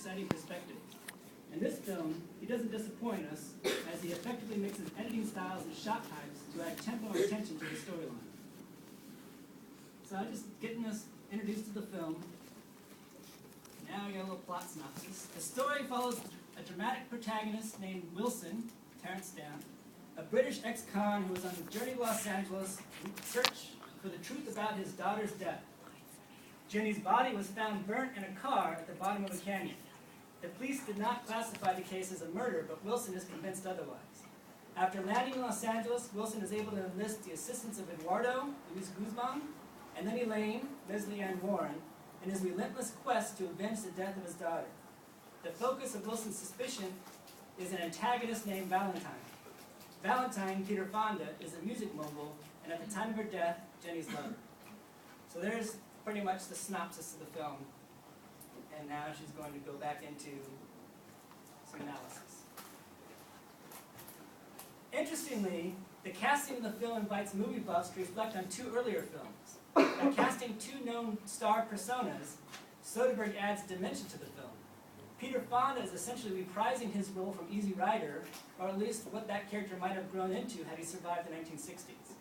exciting perspective. In this film, he doesn't disappoint us, as he effectively mixes editing styles and shot types to add tempo and tension to the storyline. So I'm just getting us introduced to the film. Now we got a little plot synopsis. The story follows a dramatic protagonist named Wilson, Terrence Stamp, a British ex-con who was on the journey to Los Angeles in search for the truth about his daughter's death. Jenny's body was found burnt in a car at the bottom of a canyon. The police did not classify the case as a murder, but Wilson is convinced otherwise. After landing in Los Angeles, Wilson is able to enlist the assistance of Eduardo, Luis Guzman, and then Elaine, Leslie Ann Warren, in his relentless quest to avenge the death of his daughter. The focus of Wilson's suspicion is an antagonist named Valentine. Valentine, Peter Fonda, is a music mogul, and at the time of her death, Jenny's lover. So there's pretty much the synopsis of the film. And now she's going to go back into some analysis. Interestingly, the casting of the film invites movie buffs to reflect on two earlier films. By casting two known star personas, Soderbergh adds dimension to the film. Peter Fonda is essentially reprising his role from Easy Rider, or at least what that character might have grown into had he survived the 1960s.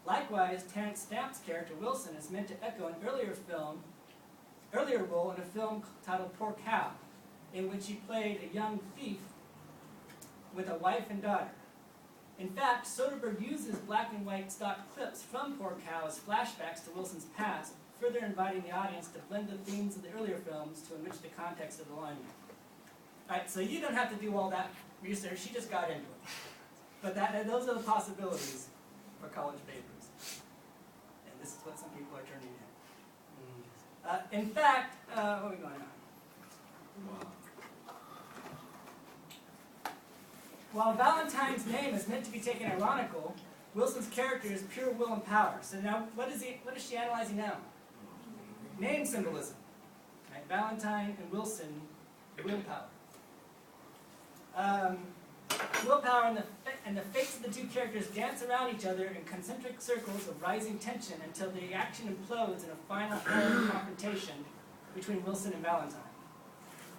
Likewise, Terrence Stamp's character Wilson is meant to echo an earlier role in a film titled Poor Cow, in which he played a young thief with a wife and daughter. In fact, Soderbergh uses black and white stock clips from Poor Cow as flashbacks to Wilson's past, further inviting the audience to blend the themes of the earlier films to enrich the context of the line. Alright, so you don't have to do all that research, she just got into it. But those are the possibilities for college papers. And this is what some people are turning in. In fact, what are we going on? While Valentine's name is meant to be taken ironical, Wilson's character is pure will and power. So now, what is she analyzing now? Name symbolism. Right? Valentine and Wilson, willpower. Willpower and the fates of the two characters dance around each other in concentric circles of rising tension until the action implodes in a final confrontation between Wilson and Valentine.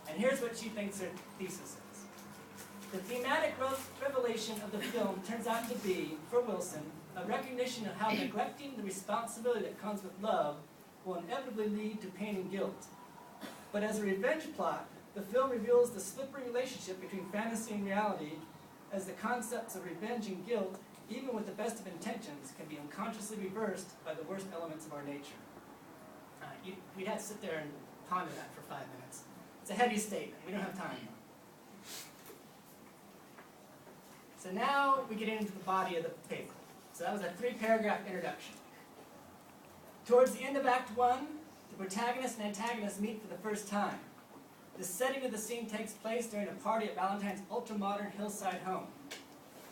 And here's what she thinks her thesis is. The thematic revelation of the film turns out to be, for Wilson, a recognition of how neglecting the responsibility that comes with love will inevitably lead to pain and guilt. But as a revenge plot, the film reveals the slippery relationship between fantasy and reality, as the concepts of revenge and guilt, even with the best of intentions, can be unconsciously reversed by the worst elements of our nature. We'd have to sit there and ponder that for 5 minutes. It's a heavy statement. We don't have time. So now we get into the body of the paper. So that was a 3-paragraph introduction. Towards the end of Act 1, the protagonist and antagonist meet for the first time. The setting of the scene takes place during a party at Valentine's ultra-modern hillside home.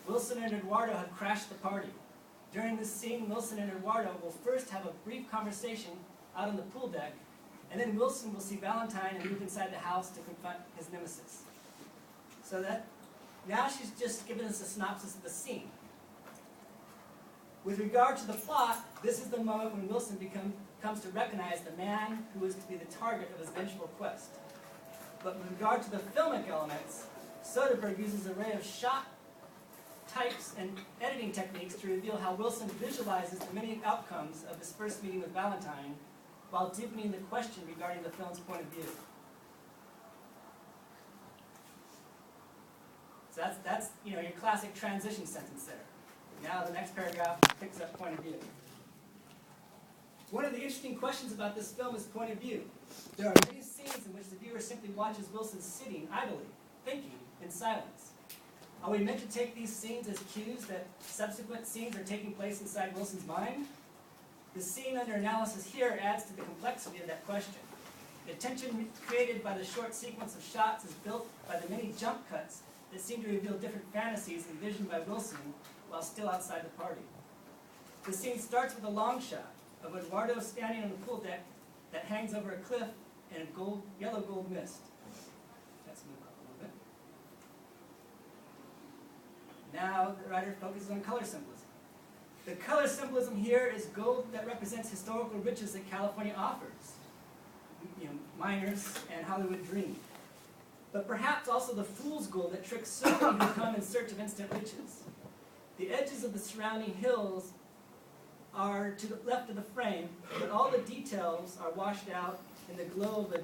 Wilson and Eduardo have crashed the party. During this scene, Wilson and Eduardo will first have a brief conversation out on the pool deck, and then Wilson will see Valentine and move inside the house to confront his nemesis. So that, now she's just given us a synopsis of the scene. With regard to the plot, this is the moment when Wilson comes to recognize the man who is to be the target of his vengeful quest. But with regard to the filmic elements, Soderbergh uses an array of shot types and editing techniques to reveal how Wilson visualizes the many outcomes of his first meeting with Valentine, while deepening the question regarding the film's point of view. So that's your classic transition sentence there. Now the next paragraph picks up point of view. One of the interesting questions about this film is point of view. There are many scenes in which the viewer simply watches Wilson sitting idly, thinking, in silence. Are we meant to take these scenes as cues that subsequent scenes are taking place inside Wilson's mind? The scene under analysis here adds to the complexity of that question. The tension created by the short sequence of shots is built by the many jump cuts that seem to reveal different fantasies envisioned by Wilson while still outside the party. The scene starts with a long shot of Eduardo standing on the pool deck that hangs over a cliff in a yellow gold mist. Let's move up a little bit. Now the writer focuses on color symbolism. The color symbolism here is gold that represents historical riches that California offers. Miners and Hollywood dream. but perhaps also the fool's gold that tricks so many who come in search of instant riches. The edges of the surrounding hills are to the left of the frame, but all the details are washed out in the glow of a